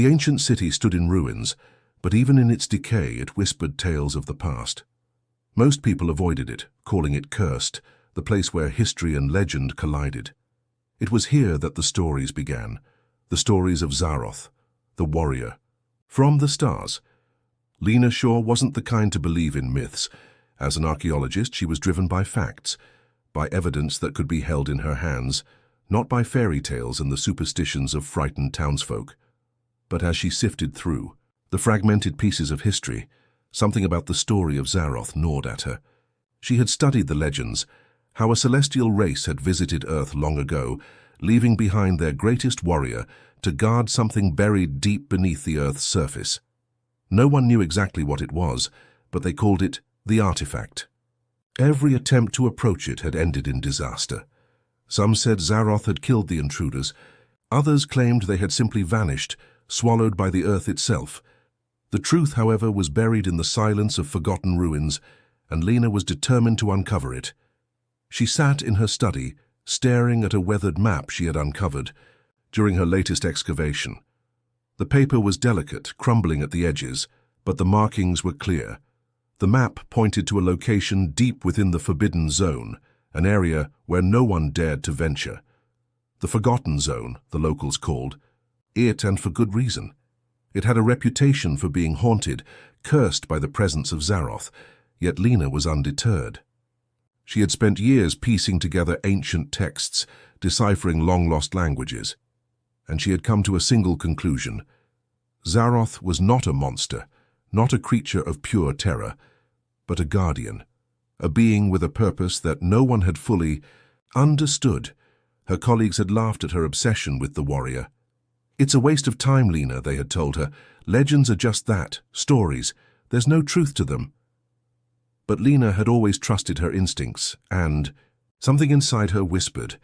The ancient city stood in ruins, but even in its decay it whispered tales of the past. Most people avoided it, calling it cursed, the place where history and legend collided. It was here that the stories began, the stories of Zaroth, the warrior. From the stars. Lena Shaw wasn't the kind to believe in myths. As an archaeologist, she was driven by facts, by evidence that could be held in her hands, not by fairy tales and the superstitions of frightened townsfolk. But as she sifted through the fragmented pieces of history, something about the story of Zaroth gnawed at her. She had studied the legends, how a celestial race had visited Earth long ago, leaving behind their greatest warrior to guard something buried deep beneath the Earth's surface. No one knew exactly what it was, but they called it the artifact. Every attempt to approach it had ended in disaster. Some said Zaroth had killed the intruders. Others claimed they had simply vanished, swallowed by the Earth itself. The truth, however, was buried in the silence of forgotten ruins, and Lena was determined to uncover it. She sat in her study, staring at a weathered map she had uncovered during her latest excavation. The paper was delicate, crumbling at the edges, but the markings were clear. The map pointed to a location deep within the Forbidden Zone, an area where no one dared to venture. The Forgotten Zone, the locals called it, and for good reason. It had a reputation for being haunted, cursed by the presence of Zaroth, yet Lena was undeterred. She had spent years piecing together ancient texts, deciphering long-lost languages, and she had come to a single conclusion. Zaroth was not a monster, not a creature of pure terror, but a guardian, a being with a purpose that no one had fully understood. Her colleagues had laughed at her obsession with the warrior. "It's a waste of time, Lena," they had told her. "Legends are just that, stories. There's no truth to them." But Lena had always trusted her instincts, and something inside her whispered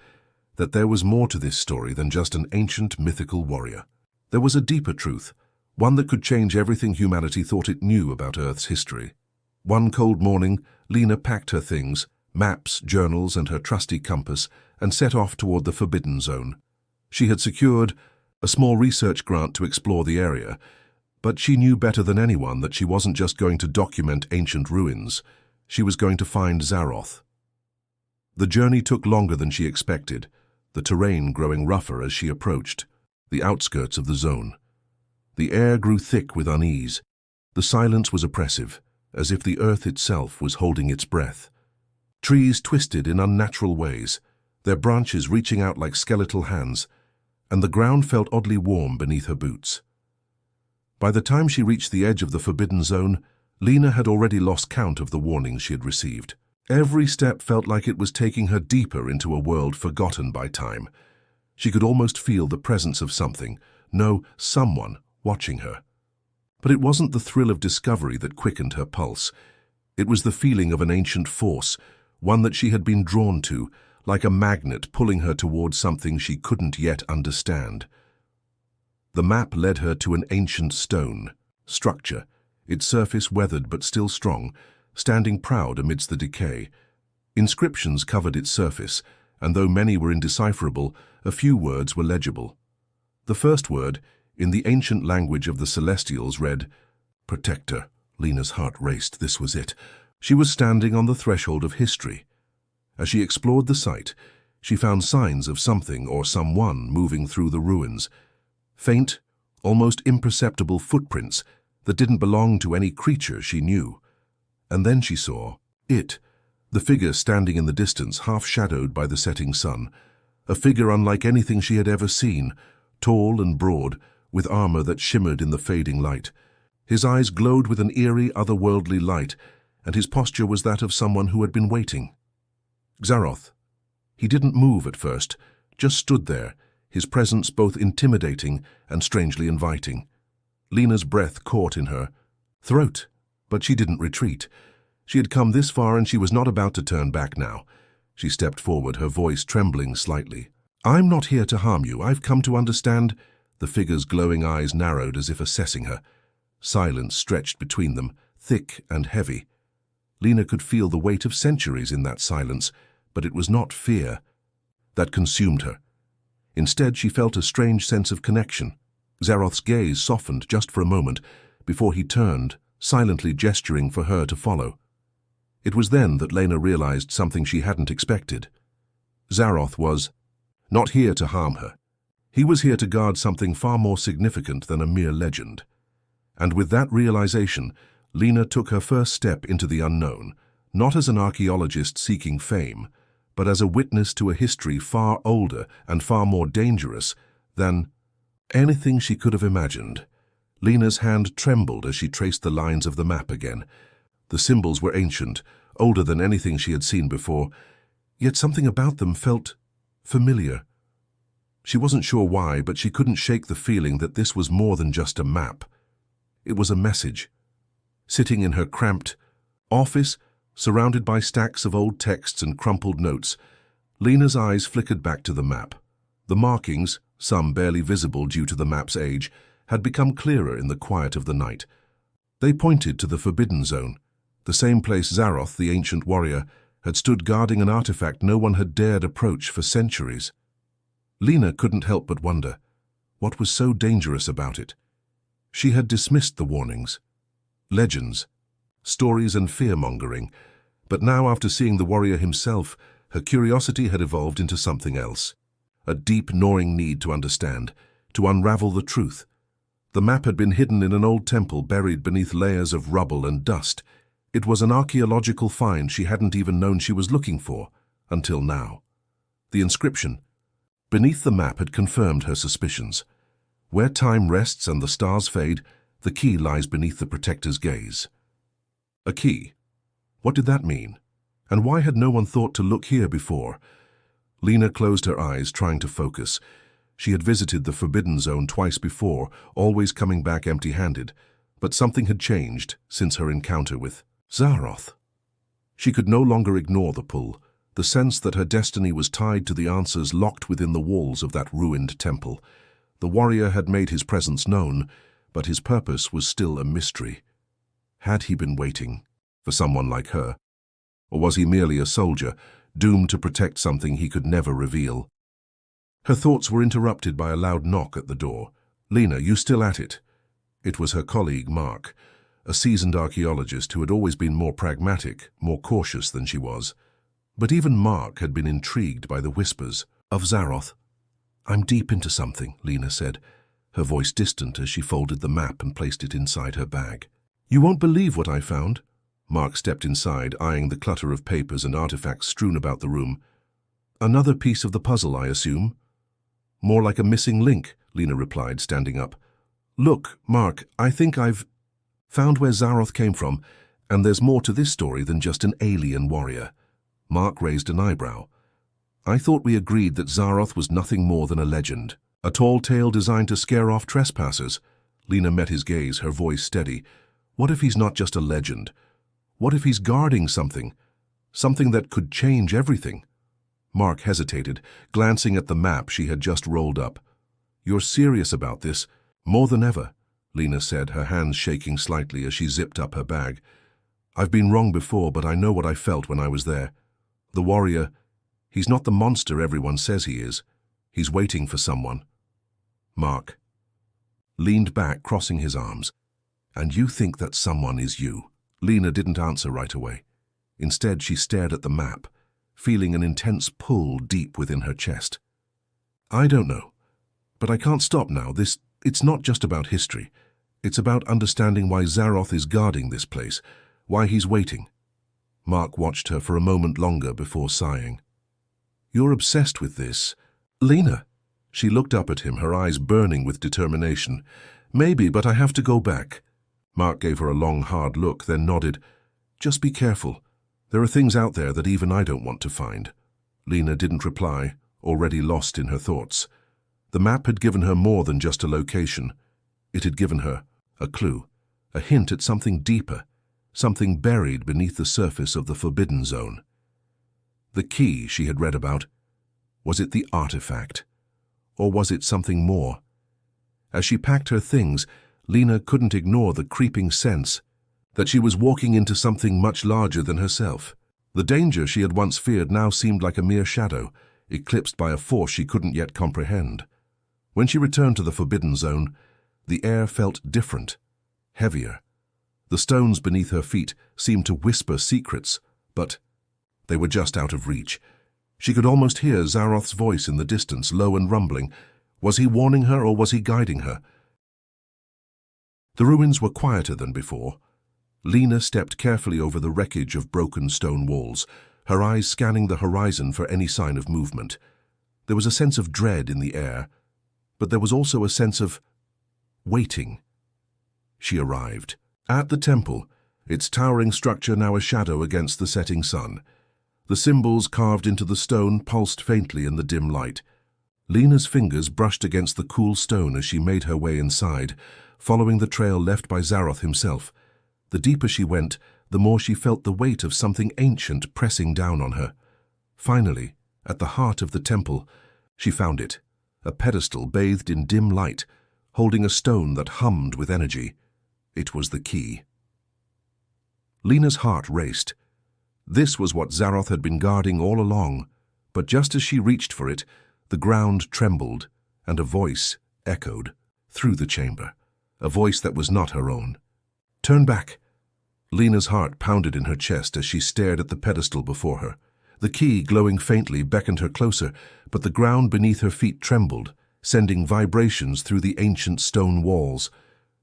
that there was more to this story than just an ancient mythical warrior. There was a deeper truth, one that could change everything humanity thought it knew about Earth's history. One cold morning, Lena packed her things, maps, journals, and her trusty compass, and set off toward the Forbidden Zone. She had secured a small research grant to explore the area, but she knew better than anyone that she wasn't just going to document ancient ruins. She was going to find Zaroth. The journey took longer than she expected, the terrain growing rougher as she approached the outskirts of the zone. The air grew thick with unease. The silence was oppressive, as if the earth itself was holding its breath. Trees twisted in unnatural ways, their branches reaching out like skeletal hands, and the ground felt oddly warm beneath her boots. By the time she reached the edge of the Forbidden Zone, Lena had already lost count of the warnings she had received. Every step felt like it was taking her deeper into a world forgotten by time. She could almost feel the presence of something, no, someone, watching her. But it wasn't the thrill of discovery that quickened her pulse. It was the feeling of an ancient force, one that she had been drawn to, like a magnet pulling her towards something she couldn't yet understand. The map led her to an ancient stone structure, its surface weathered but still strong, standing proud amidst the decay. Inscriptions covered its surface, and though many were indecipherable, a few words were legible. The first word, in the ancient language of the Celestials, read, "Protector." Lena's heart raced. This was it. She was standing on the threshold of history. As she explored the site, she found signs of something or someone moving through the ruins. Faint, almost imperceptible footprints that didn't belong to any creature she knew. And then she saw it, the figure standing in the distance, half-shadowed by the setting sun. A figure unlike anything she had ever seen, tall and broad, with armor that shimmered in the fading light. His eyes glowed with an eerie, otherworldly light, and his posture was that of someone who had been waiting. Zaroth. He didn't move at first, just stood there, his presence both intimidating and strangely inviting. Lena's breath caught in her throat, but she didn't retreat. She had come this far and she was not about to turn back now. She stepped forward, her voice trembling slightly. "I'm not here to harm you. I've come to understand." The figure's glowing eyes narrowed as if assessing her. Silence stretched between them, thick and heavy. Lena could feel the weight of centuries in that silence, but it was not fear that consumed her. Instead, she felt a strange sense of connection, Zaroth's gaze softened just for a moment before he turned, silently gesturing for her to follow. It was then that Lena realized something she hadn't expected. Zaroth was not here to harm her. He was here to guard something far more significant than a mere legend. And with that realization, Lena took her first step into the unknown, not as an archaeologist seeking fame, but as a witness to a history far older and far more dangerous than anything she could have imagined. Lena's hand trembled as she traced the lines of the map again. The symbols were ancient, older than anything she had seen before, yet something about them felt familiar. She wasn't sure why, but she couldn't shake the feeling that this was more than just a map. It was a message. Sitting in her cramped office, surrounded by stacks of old texts and crumpled notes, Lena's eyes flickered back to the map. The markings, some barely visible due to the map's age, had become clearer in the quiet of the night. They pointed to the Forbidden Zone, the same place Zaroth, the ancient warrior, had stood guarding an artifact no one had dared approach for centuries. Lena couldn't help but wonder, what was so dangerous about it? She had dismissed the warnings, legends, stories and fear-mongering, but now after seeing the warrior himself, her curiosity had evolved into something else. A deep, gnawing need to understand, to unravel the truth. The map had been hidden in an old temple buried beneath layers of rubble and dust. It was an archaeological find she hadn't even known she was looking for, until now. The inscription beneath the map had confirmed her suspicions. Where time rests and the stars fade, the key lies beneath the protector's gaze. A key? What did that mean? And why had no one thought to look here before? Lena closed her eyes, trying to focus. She had visited the Forbidden Zone twice before, always coming back empty-handed, but something had changed since her encounter with Zaroth. She could no longer ignore the pull, the sense that her destiny was tied to the answers locked within the walls of that ruined temple. The warrior had made his presence known, but his purpose was still a mystery. Had he been waiting for someone like her? Or was he merely a soldier, doomed to protect something he could never reveal? Her thoughts were interrupted by a loud knock at the door. "Lena, you still at it?" It was her colleague, Mark, a seasoned archaeologist who had always been more pragmatic, more cautious than she was. But even Mark had been intrigued by the whispers of Zaroth. "I'm deep into something," Lena said, her voice distant as she folded the map and placed it inside her bag. "You won't believe what I found." Mark stepped inside, eyeing the clutter of papers and artifacts strewn about the room. "Another piece of the puzzle, I assume?" "More like a missing link," Lena replied, standing up. "Look, Mark, I think I've found where Zaroth came from, and there's more to this story than just an alien warrior." Mark raised an eyebrow. "I thought we agreed that Zaroth was nothing more than a legend, a tall tale designed to scare off trespassers." Lena met his gaze, her voice steady. "What if he's not just a legend? What if he's guarding something? Something that could change everything?" Mark hesitated, glancing at the map she had just rolled up. "You're serious about this?" "More than ever," Lena said, her hands shaking slightly as she zipped up her bag. "I've been wrong before, but I know what I felt when I was there. The warrior, he's not the monster everyone says he is. He's waiting for someone." Mark leaned back, crossing his arms. "And you think that someone is you?" Lena didn't answer right away. Instead, she stared at the map, feeling an intense pull deep within her chest. "I don't know, but I can't stop now. It's not just about history. It's about understanding why Zaroth is guarding this place, why he's waiting." Mark watched her for a moment longer before sighing. "You're obsessed with this, Lena." She looked up at him, her eyes burning with determination. "Maybe, but I have to go back." Mark gave her a long, hard look, then nodded. "Just be careful. There are things out there that even I don't want to find." Lena didn't reply, already lost in her thoughts. The map had given her more than just a location. It had given her a clue, a hint at something deeper, something buried beneath the surface of the Forbidden Zone. The key she had read about, was it the artifact? Or was it something more? As she packed her things, Lena couldn't ignore the creeping sense that she was walking into something much larger than herself. The danger she had once feared now seemed like a mere shadow, eclipsed by a force she couldn't yet comprehend. When she returned to the Forbidden Zone, The air felt different, heavier. The stones beneath her feet seemed to whisper secrets, but they were just out of reach. She could almost hear Zaroth's voice in the distance, low and rumbling. Was he warning her or was he guiding her? The ruins were quieter than before. Lena stepped carefully over the wreckage of broken stone walls, her eyes scanning the horizon for any sign of movement. There was a sense of dread in the air, but there was also a sense of waiting. She arrived at the temple, its towering structure now a shadow against the setting sun. The symbols carved into the stone pulsed faintly in the dim light. Lena's fingers brushed against the cool stone as she made her way inside, following the trail left by Zaroth himself. The deeper she went, the more she felt the weight of something ancient pressing down on her. Finally, at the heart of the temple, she found it, a pedestal bathed in dim light, holding a stone that hummed with energy. It was the key. Lena's heart raced. This was what Zaroth had been guarding all along, but just as she reached for it, the ground trembled, and a voice echoed through the chamber, a voice that was not her own. "Turn back." Lena's heart pounded in her chest as she stared at the pedestal before her. The key, glowing faintly, beckoned her closer, but the ground beneath her feet trembled, sending vibrations through the ancient stone walls.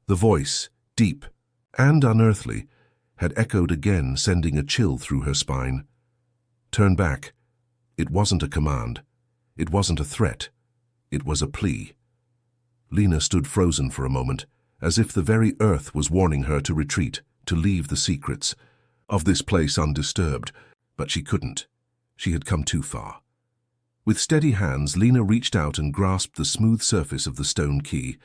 The voice, deep and unearthly, had echoed again, sending a chill through her spine. Turn back. It wasn't a command. It wasn't a threat. It was a plea. Lena stood frozen for a moment, as if the very earth was warning her to retreat, to leave the secrets of this place undisturbed. But she couldn't. She had come too far. With steady hands, Lena reached out and grasped the smooth surface of the stone key.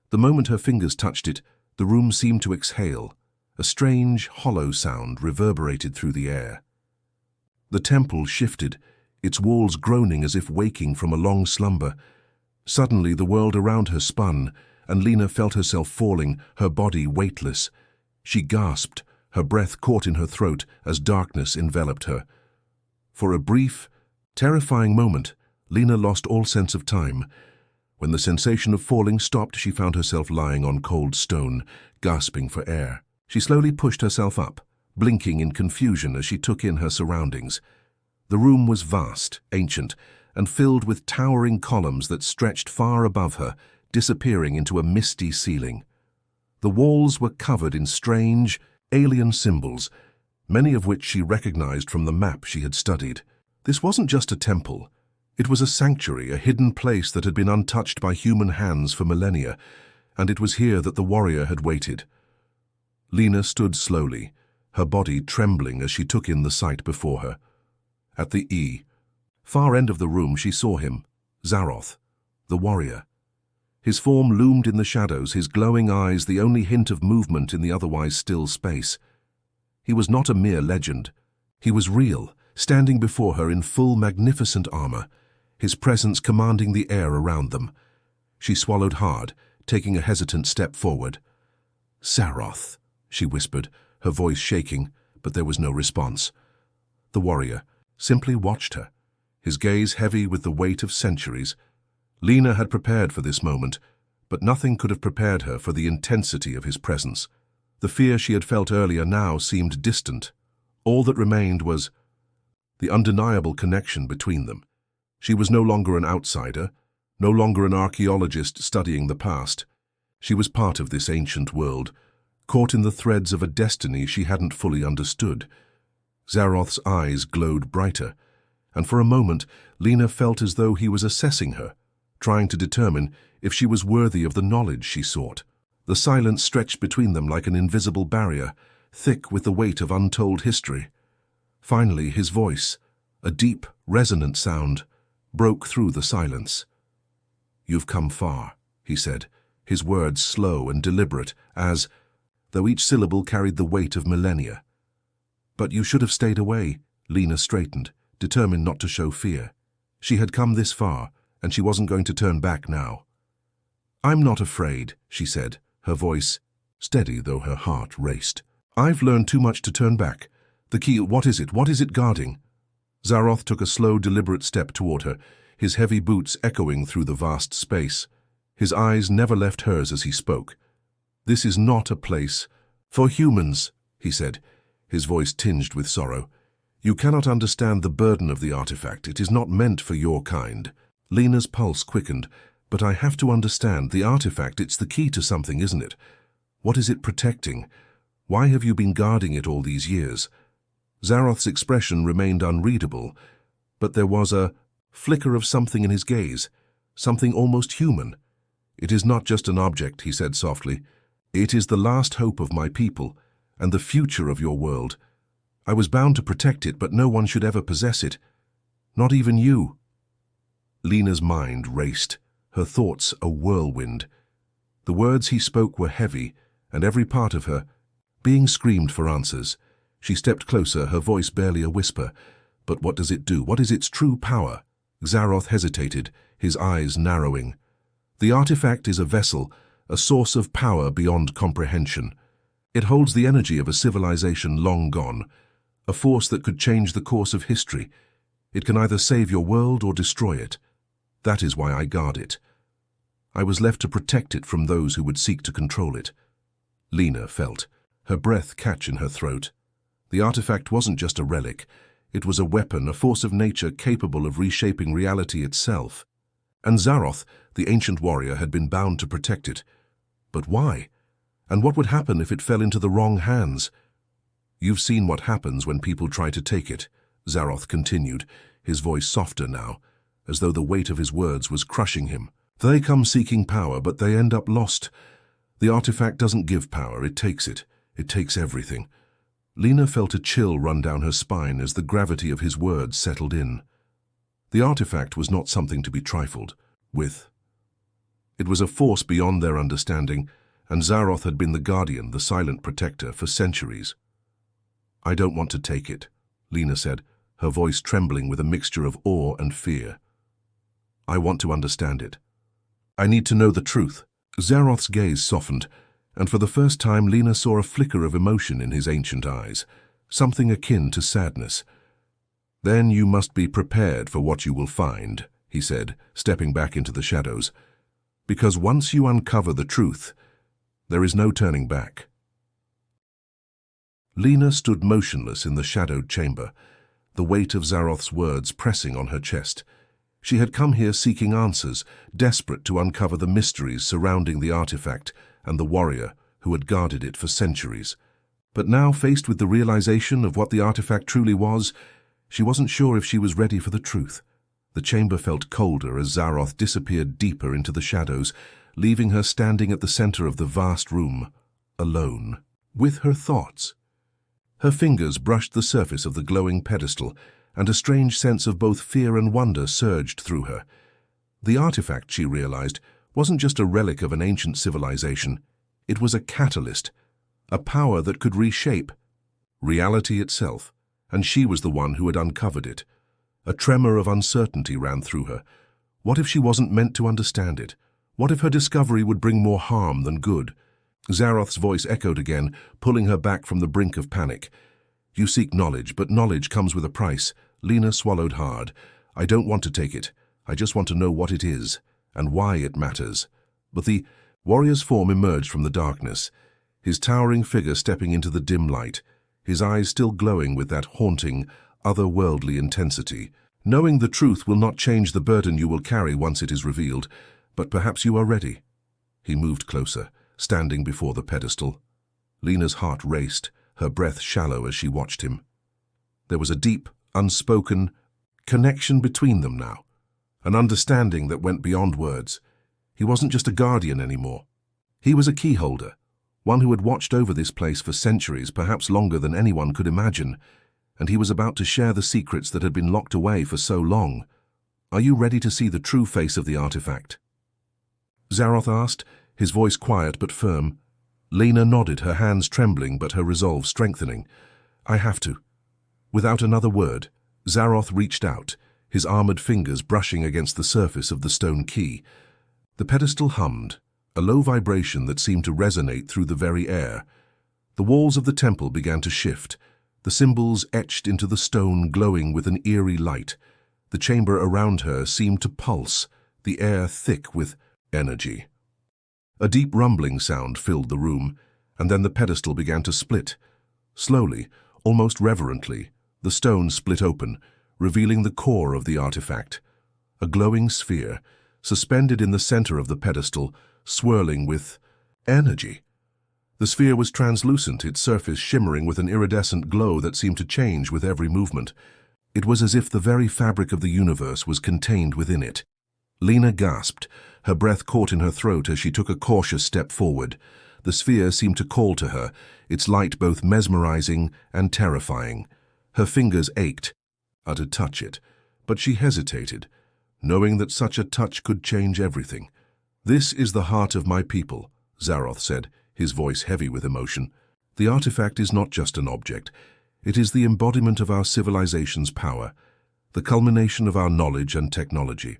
The moment her fingers touched it, the room seemed to exhale. A strange, hollow sound reverberated through the air. The temple shifted, its walls groaning as if waking from a long slumber. Suddenly, the world around her spun, and Lena felt herself falling, her body weightless. She gasped, her breath caught in her throat as darkness enveloped her. For a brief, terrifying moment, Lena lost all sense of time. When the sensation of falling stopped, she found herself lying on cold stone, gasping for air. She slowly pushed herself up, blinking in confusion as she took in her surroundings. The room was vast, ancient, and filled with towering columns that stretched far above her, disappearing into a misty ceiling. The walls were covered in strange, alien symbols, many of which she recognized from the map she had studied. This wasn't just a temple. It was a sanctuary, a hidden place that had been untouched by human hands for millennia, and it was here that the warrior had waited. Lena stood slowly, her body trembling as she took in the sight before her. At the far end of the room, she saw him, Zaroth, the warrior. His form loomed in the shadows, his glowing eyes the only hint of movement in the otherwise still space. He was not a mere legend. He was real, standing before her in full magnificent armor, his presence commanding the air around them. She swallowed hard, taking a hesitant step forward. "Zaroth," she whispered, her voice shaking, but there was no response. The warrior simply watched her, his gaze heavy with the weight of centuries. Lena had prepared for this moment, but nothing could have prepared her for the intensity of his presence. The fear she had felt earlier now seemed distant. All that remained was the undeniable connection between them. She was no longer an outsider, no longer an archaeologist studying the past. She was part of this ancient world, caught in the threads of a destiny she hadn't fully understood. Zaroth's eyes glowed brighter, and for a moment Lena felt as though he was assessing her, trying to determine if she was worthy of the knowledge she sought. The silence stretched between them like an invisible barrier, thick with the weight of untold history. Finally, his voice, a deep, resonant sound, broke through the silence. "You've come far," he said, his words slow and deliberate, as though each syllable carried the weight of millennia. "But you should have stayed away." Lena straightened, determined not to show fear. She had come this far, and she wasn't going to turn back now. "I'm not afraid," she said, her voice steady though her heart raced. "I've learned too much to turn back. The key, what is it? What is it guarding?" Zaroth took a slow, deliberate step toward her, his heavy boots echoing through the vast space. His eyes never left hers as he spoke. "This is not a place for humans," he said, his voice tinged with sorrow. "You cannot understand the burden of the artifact. It is not meant for your kind." Lena's pulse quickened. "But I have to understand. The artifact, it's the key to something, isn't it? What is it protecting? Why have you been guarding it all these years?" Zaroth's expression remained unreadable, but there was a flicker of something in his gaze, something almost human. "It is not just an object," he said softly. "It is the last hope of my people, and the future of your world. I was bound to protect it, but no one should ever possess it. Not even you." Lena's mind raced, her thoughts a whirlwind. The words he spoke were heavy, and every part of her being screamed for answers. She stepped closer, her voice barely a whisper. "But what does it do? What is its true power?" Zaroth hesitated, his eyes narrowing. "The artifact is a vessel, a source of power beyond comprehension. It holds the energy of a civilization long gone, a force that could change the course of history. It can either save your world or destroy it. That is why I guard it. I was left to protect it from those who would seek to control it." Lena felt her breath catch in her throat. The artifact wasn't just a relic. It was a weapon, a force of nature capable of reshaping reality itself. And Zaroth, the ancient warrior, had been bound to protect it. But why? And what would happen if it fell into the wrong hands? "You've seen what happens when people try to take it," Zaroth continued, his voice softer now, as though the weight of his words was crushing him. "They come seeking power, but they end up lost. The artifact doesn't give power, it takes it. It takes everything." Lena felt a chill run down her spine as the gravity of his words settled in. The artifact was not something to be trifled with. It was a force beyond their understanding, and Zaroth had been the guardian, the silent protector, for centuries. "I don't want to take it," Lena said, her voice trembling with a mixture of awe and fear. "I want to understand it. I need to know the truth." Zaroth's gaze softened, and for the first time Lena saw a flicker of emotion in his ancient eyes, something akin to sadness. "Then you must be prepared for what you will find," he said, stepping back into the shadows. "Because once you uncover the truth, there is no turning back." Lena stood motionless in the shadowed chamber, the weight of Zaroth's words pressing on her chest. She had come here seeking answers, desperate to uncover the mysteries surrounding the artifact and the warrior who had guarded it for centuries. But now, faced with the realization of what the artifact truly was, she wasn't sure if she was ready for the truth. The chamber felt colder as Zaroth disappeared deeper into the shadows, leaving her standing at the center of the vast room, alone, with her thoughts. Her fingers brushed the surface of the glowing pedestal, and a strange sense of both fear and wonder surged through her. The artifact, she realized, wasn't just a relic of an ancient civilization. It was a catalyst, a power that could reshape reality itself, and she was the one who had uncovered it. A tremor of uncertainty ran through her. What if she wasn't meant to understand it? What if her discovery would bring more harm than good? Zaroth's voice echoed again, pulling her back from the brink of panic. "You seek knowledge, but knowledge comes with a price." Lena swallowed hard. "I don't want to take it. I just want to know what it is, and why it matters." But the warrior's form emerged from the darkness, his towering figure stepping into the dim light, his eyes still glowing with that haunting, otherworldly intensity. "Knowing the truth will not change the burden you will carry once it is revealed, but perhaps you are ready." He moved closer, standing before the pedestal. Lena's heart raced, her breath shallow as she watched him. There was a deep, unspoken connection between them now, an understanding that went beyond words. He wasn't just a guardian anymore. He was a keyholder, one who had watched over this place for centuries, perhaps longer than anyone could imagine, and he was about to share the secrets that had been locked away for so long. "Are you ready to see the true face of the artifact?" Zaroth asked, his voice quiet but firm. Lena nodded, her hands trembling but her resolve strengthening. "I have to." Without another word, Zaroth reached out, his armored fingers brushing against the surface of the stone key. The pedestal hummed, a low vibration that seemed to resonate through the very air. The walls of the temple began to shift, the symbols etched into the stone glowing with an eerie light. The chamber around her seemed to pulse, the air thick with Energy. A deep rumbling sound filled the room, and then the pedestal began to split. Slowly, almost reverently, the stone split open, revealing the core of the artifact. A glowing sphere, suspended in the center of the pedestal, swirling with energy. The sphere was translucent, its surface shimmering with an iridescent glow that seemed to change with every movement. It was as if the very fabric of the universe was contained within it. Lena gasped, her breath caught in her throat as she took a cautious step forward. The sphere seemed to call to her, its light both mesmerizing and terrifying. Her fingers ached to touch it, but she hesitated, knowing that such a touch could change everything. "This is the heart of my people," Zaroth said, his voice heavy with emotion. "The artifact is not just an object. It is the embodiment of our civilization's power, the culmination of our knowledge and technology.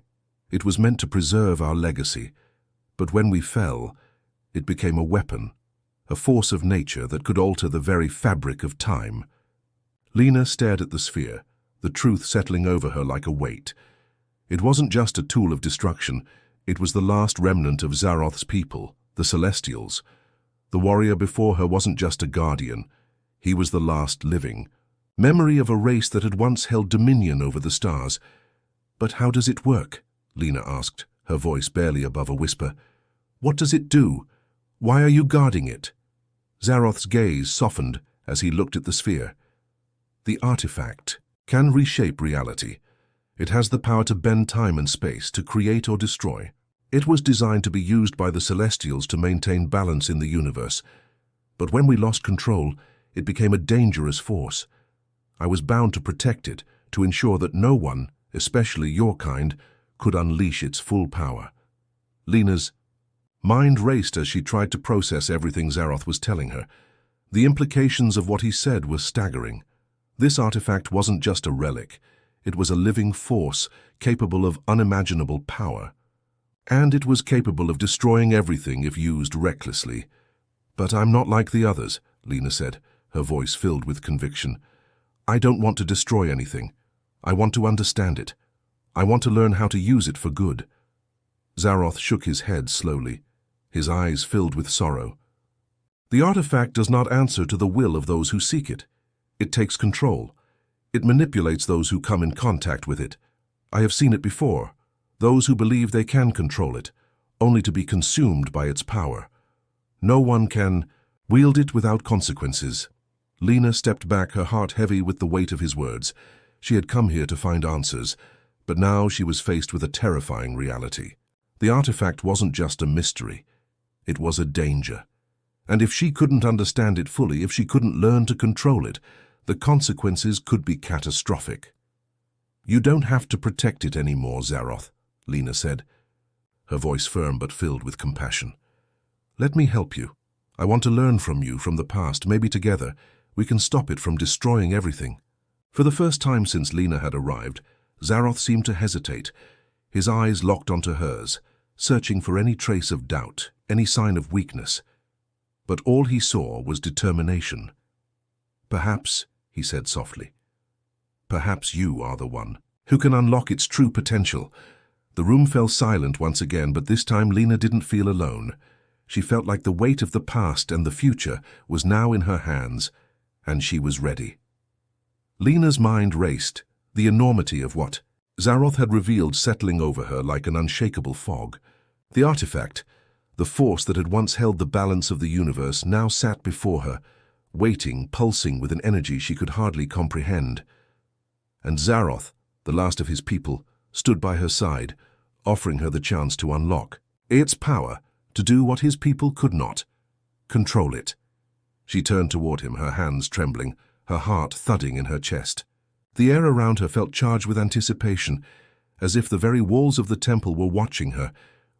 It was meant to preserve our legacy, but when we fell, it became a weapon, a force of nature that could alter the very fabric of time." Lena stared at the sphere, the truth settling over her like a weight. It wasn't just a tool of destruction, it was the last remnant of Zaroth's people, the Celestials. The warrior before her wasn't just a guardian, he was the last living. Memory of a race that had once held dominion over the stars. "But how does it work?" Lena asked, her voice barely above a whisper. "What does it do? Why are you guarding it?" Zaroth's gaze softened as he looked at the sphere. "The artifact can reshape reality. It has the power to bend time and space, to create or destroy. It was designed to be used by the Celestials to maintain balance in the universe. But when we lost control, it became a dangerous force. I was bound to protect it, to ensure that no one, especially your kind, could unleash its full power." Lena's mind raced as she tried to process everything Zaroth was telling her. The implications of what he said were staggering. This artifact wasn't just a relic. It was a living force, capable of unimaginable power. And it was capable of destroying everything if used recklessly. "But I'm not like the others," Lena said, her voice filled with conviction. "I don't want to destroy anything. I want to understand it. I want to learn how to use it for good." Zaroth shook his head slowly, his eyes filled with sorrow. "The artifact does not answer to the will of those who seek it. It takes control. It manipulates those who come in contact with it. I have seen it before, those who believe they can control it, only to be consumed by its power. No one can wield it without consequences." Lena stepped back, her heart heavy with the weight of his words. She had come here to find answers, but now she was faced with a terrifying reality. The artifact wasn't just a mystery. It was a danger. And if she couldn't understand it fully, if she couldn't learn to control it, the consequences could be catastrophic. "You don't have to protect it anymore, Zaroth," Lena said, her voice firm but filled with compassion. "Let me help you. I want to learn from you, from the past. Maybe together we can stop it from destroying everything." For the first time since Lena had arrived, Zaroth seemed to hesitate, his eyes locked onto hers, searching for any trace of doubt, any sign of weakness. But all he saw was determination. "Perhaps," he said softly, "perhaps you are the one who can unlock its true potential." The room fell silent once again, but this time Lena didn't feel alone. She felt like the weight of the past and the future was now in her hands, and she was ready. Lena's mind raced, the enormity of what Zaroth had revealed settling over her like an unshakable fog. The artifact, the force that had once held the balance of the universe, now sat before her, waiting, pulsing with an energy she could hardly comprehend. And Zaroth, the last of his people, stood by her side, offering her the chance to unlock its power, to do what his people could not, control it. She turned toward him, her hands trembling, her heart thudding in her chest. The air around her felt charged with anticipation, as if the very walls of the temple were watching her,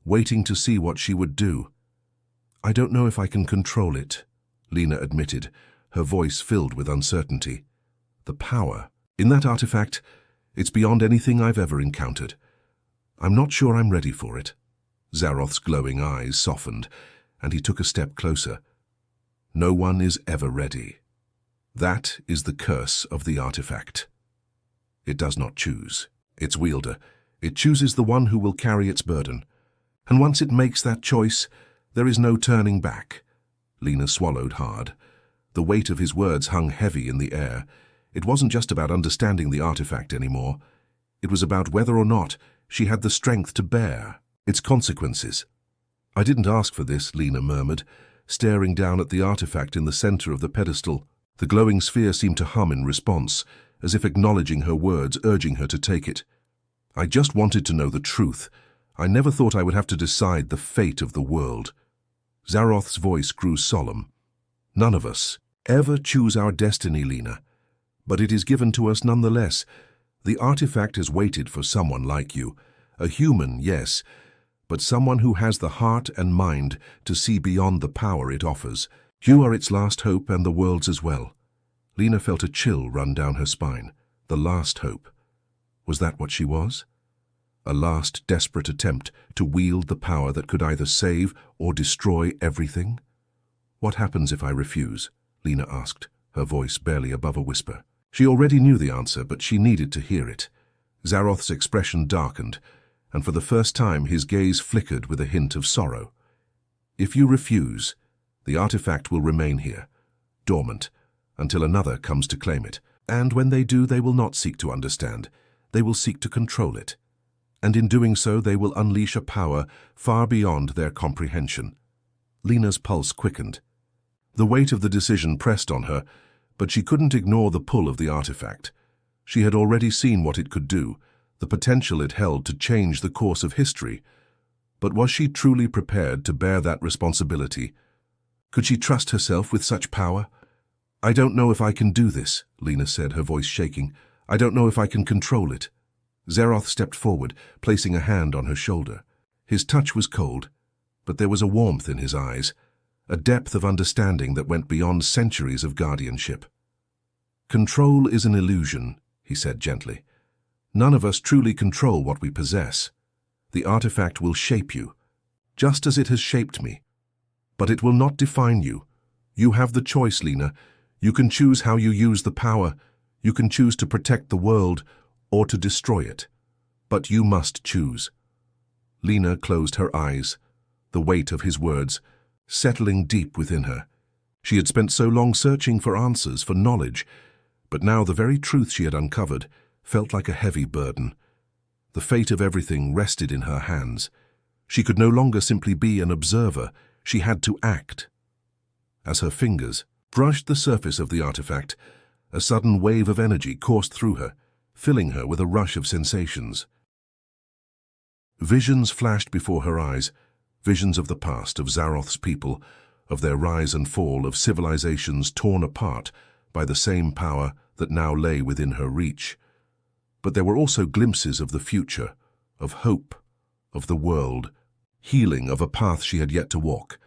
waiting to see what she would do. "I don't know if I can control it," Lena admitted, her voice filled with uncertainty. "The power in that artifact, it's beyond anything I've ever encountered. I'm not sure I'm ready for it." Zaroth's glowing eyes softened, and he took a step closer. "No one is ever ready. That is the curse of the artifact. It does not choose its wielder. It chooses the one who will carry its burden. And once it makes that choice, there is no turning back. Lena swallowed hard. The weight of his words hung heavy in the air. It wasn't just about understanding the artifact anymore. It was about whether or not she had the strength to bear its consequences. "I didn't ask for this," Lena murmured, staring down at the artifact in the center of the pedestal. The glowing sphere seemed to hum in response, as if acknowledging her words, urging her to take it. "I just wanted to know the truth. I never thought I would have to decide the fate of the world." Zaroth's voice grew solemn. "None of us ever choose our destiny, Lena. But it is given to us nonetheless. The artifact has waited for someone like you. A human, yes, but someone who has the heart and mind to see beyond the power it offers. You are its last hope and the world's as well." Lena felt a chill run down her spine. The last hope. Was that what she was? A last desperate attempt to wield the power that could either save or destroy everything? "What happens if I refuse?" Lena asked, her voice barely above a whisper. She already knew the answer, but she needed to hear it. Zaroth's expression darkened, and for the first time his gaze flickered with a hint of sorrow. "If you refuse, the artifact will remain here, dormant, until another comes to claim it. And when they do, they will not seek to understand. They will seek to control it. And in doing so, they will unleash a power far beyond their comprehension." Lena's pulse quickened. The weight of the decision pressed on her, but she couldn't ignore the pull of the artifact. She had already seen what it could do, the potential it held to change the course of history. But was she truly prepared to bear that responsibility? Could she trust herself with such power? "I don't know if I can do this," Lena said, her voice shaking. "I don't know if I can control it." Zaroth stepped forward, placing a hand on her shoulder. His touch was cold, but there was a warmth in his eyes, a depth of understanding that went beyond centuries of guardianship. "Control is an illusion," he said gently. "None of us truly control what we possess. The artifact will shape you, just as it has shaped me. But it will not define you. You have the choice, Lena. You can choose how you use the power. You can choose to protect the world or to destroy it. But you must choose." Lena closed her eyes, the weight of his words settling deep within her. She had spent so long searching for answers, for knowledge, but now the very truth she had uncovered felt like a heavy burden. The fate of everything rested in her hands. She could no longer simply be an observer. She had to act. As her fingers brushed the surface of the artifact, a sudden wave of energy coursed through her, filling her with a rush of sensations. Visions flashed before her eyes, visions of the past, of Zaroth's people, of their rise and fall, of civilizations torn apart by the same power that now lay within her reach. But there were also glimpses of the future, of hope, of the world, healing, of a path she had yet to walk.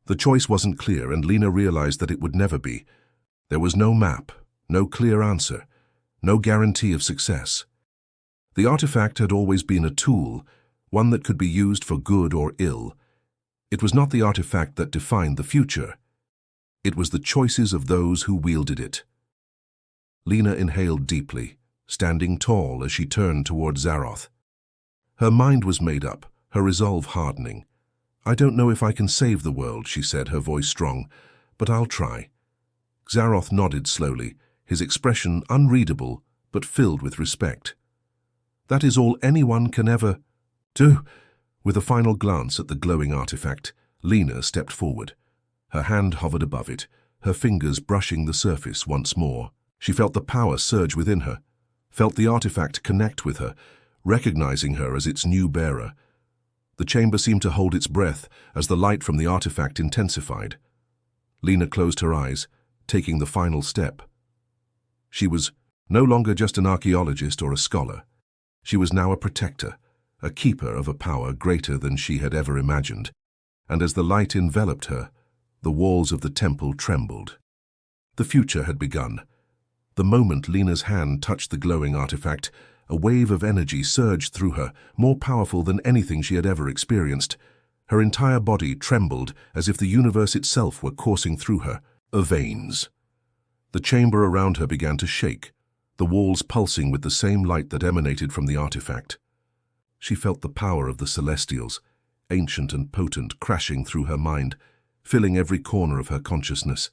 The choice wasn't clear, and Lena realized that it would never be. There was no map, no clear answer, no guarantee of success. The artifact had always been a tool, one that could be used for good or ill. It was not the artifact that defined the future. It was the choices of those who wielded it. Lena inhaled deeply, standing tall as she turned toward Zaroth. Her mind was made up, her resolve hardening. "I don't know if I can save the world," she said, her voice strong, "but I'll try." Zaroth nodded slowly, his expression unreadable but filled with respect. "That is all anyone can ever do." With a final glance at the glowing artifact, Lena stepped forward. Her hand hovered above it, her fingers brushing the surface once more. She felt the power surge within her, felt the artifact connect with her, recognizing her as its new bearer. The chamber seemed to hold its breath as the light from the artifact intensified. Lena closed her eyes, taking the final step. She was no longer just an archaeologist or a scholar. She was now a protector, a keeper of a power greater than she had ever imagined. And as the light enveloped her, the walls of the temple trembled. The future had begun. The moment Lena's hand touched the glowing artifact, a wave of energy surged through her, more powerful than anything she had ever experienced. Her entire body trembled as if the universe itself were coursing through her veins. The chamber around her began to shake, the walls pulsing with the same light that emanated from the artifact. She felt the power of the Celestials, ancient and potent, crashing through her mind, filling every corner of her consciousness.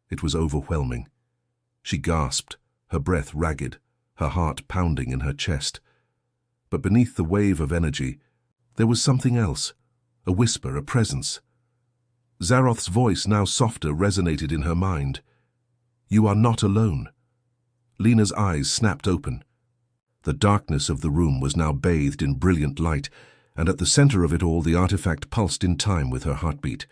It was overwhelming. She gasped, her breath ragged, her heart pounding in her chest. But beneath the wave of energy, there was something else, a whisper, a presence. Zaroth's voice, now softer, resonated in her mind. "You are not alone." Lena's eyes snapped open. The darkness of the room was now bathed in brilliant light, and at the center of it all the artifact pulsed in time with her heartbeat.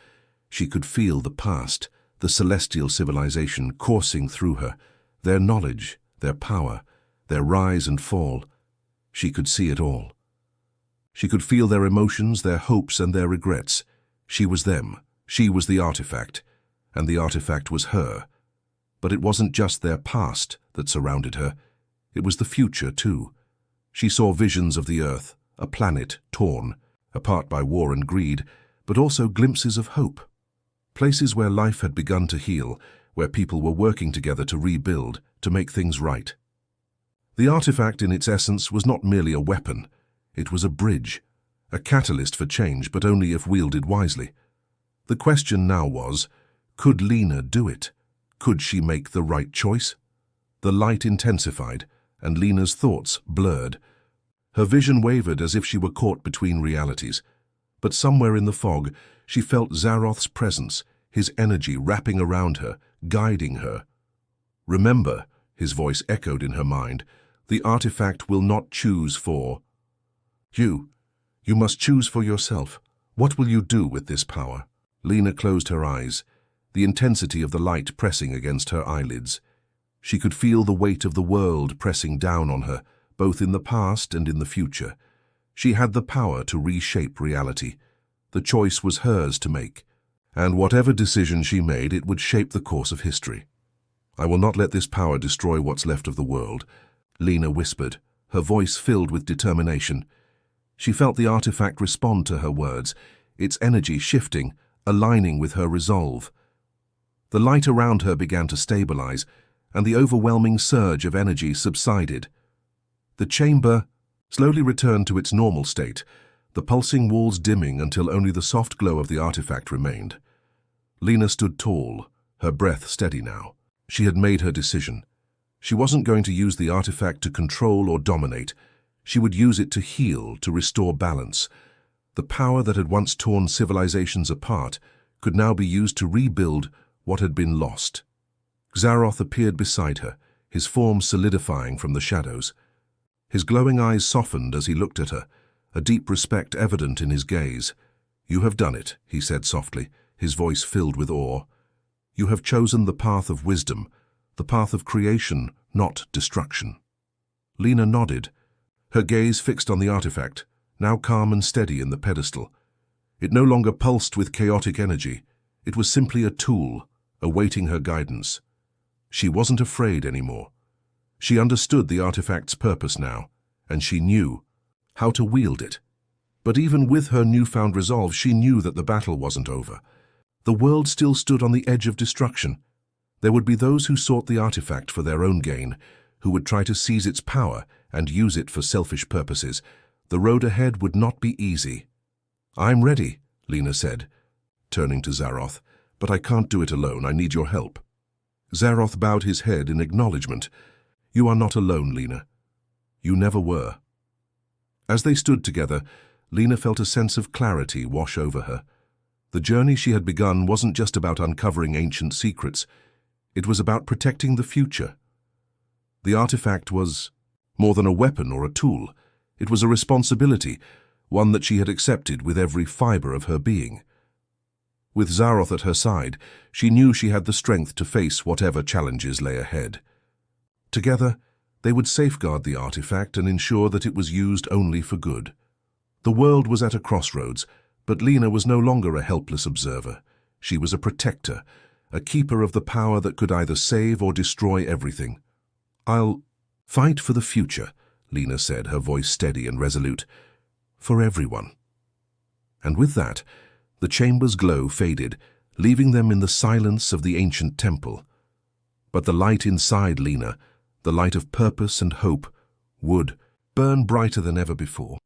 She could feel the past, the celestial civilization coursing through her, their knowledge, their power, their rise and fall. She could see it all. She could feel their emotions, their hopes, and their regrets. She was them. She was the artifact, and the artifact was her. But it wasn't just their past that surrounded her. It was the future, too. She saw visions of the Earth, a planet torn, apart by war and greed, but also glimpses of hope. Places where life had begun to heal, where people were working together to rebuild, to make things right. The artifact, in its essence, was not merely a weapon. It was a bridge, a catalyst for change, but only if wielded wisely. The question now was, could Lena do it? Could she make the right choice? The light intensified, and Lena's thoughts blurred. Her vision wavered as if she were caught between realities. But somewhere in the fog, she felt Zaroth's presence, his energy wrapping around her, guiding her. "Remember," his voice echoed in her mind, "the artifact will not choose for you. You must choose for yourself. What will you do with this power?" Lena closed her eyes, the intensity of the light pressing against her eyelids. She could feel the weight of the world pressing down on her, both in the past and in the future. She had the power to reshape reality. The choice was hers to make, and whatever decision she made, it would shape the course of history. "I will not let this power destroy what's left of the world," Lena whispered, her voice filled with determination. She felt the artifact respond to her words, its energy shifting, aligning with her resolve. The light around her began to stabilize, and the overwhelming surge of energy subsided. The chamber slowly returned to its normal state, the pulsing walls dimming until only the soft glow of the artifact remained. Lena stood tall, her breath steady now. She had made her decision. She wasn't going to use the artifact to control or dominate. She would use it to heal, to restore balance. The power that had once torn civilizations apart could now be used to rebuild what had been lost. Zaroth appeared beside her, his form solidifying from the shadows. His glowing eyes softened as he looked at her, a deep respect evident in his gaze. "You have done it," he said softly, his voice filled with awe. "You have chosen the path of wisdom, the path of creation, not destruction." Lena nodded, her gaze fixed on the artifact, now calm and steady in the pedestal. It no longer pulsed with chaotic energy. It was simply a tool, awaiting her guidance. She wasn't afraid anymore. She understood the artifact's purpose now, and she knew how to wield it. But even with her newfound resolve, she knew that the battle wasn't over. The world still stood on the edge of destruction. There would be those who sought the artifact for their own gain, who would try to seize its power and use it for selfish purposes. The road ahead would not be easy. "I'm ready," Lena said, turning to Zaroth, "but I can't do it alone. I need your help." Zaroth bowed his head in acknowledgement. "You are not alone, Lena. You never were." As they stood together, Lena felt a sense of clarity wash over her. The journey she had begun wasn't just about uncovering ancient secrets. It was about protecting the future. The artifact was more than a weapon or a tool. It was a responsibility, one that she had accepted with every fiber of her being. With Zaroth at her side, she knew she had the strength to face whatever challenges lay ahead. Together, they would safeguard the artifact and ensure that it was used only for good. The world was at a crossroads, but Lena was no longer a helpless observer. She was a protector, a keeper of the power that could either save or destroy everything. "I'll fight for the future," Lena said, her voice steady and resolute. "For everyone." And with that, the chamber's glow faded, leaving them in the silence of the ancient temple. But the light inside Lena, the light of purpose and hope, would burn brighter than ever before.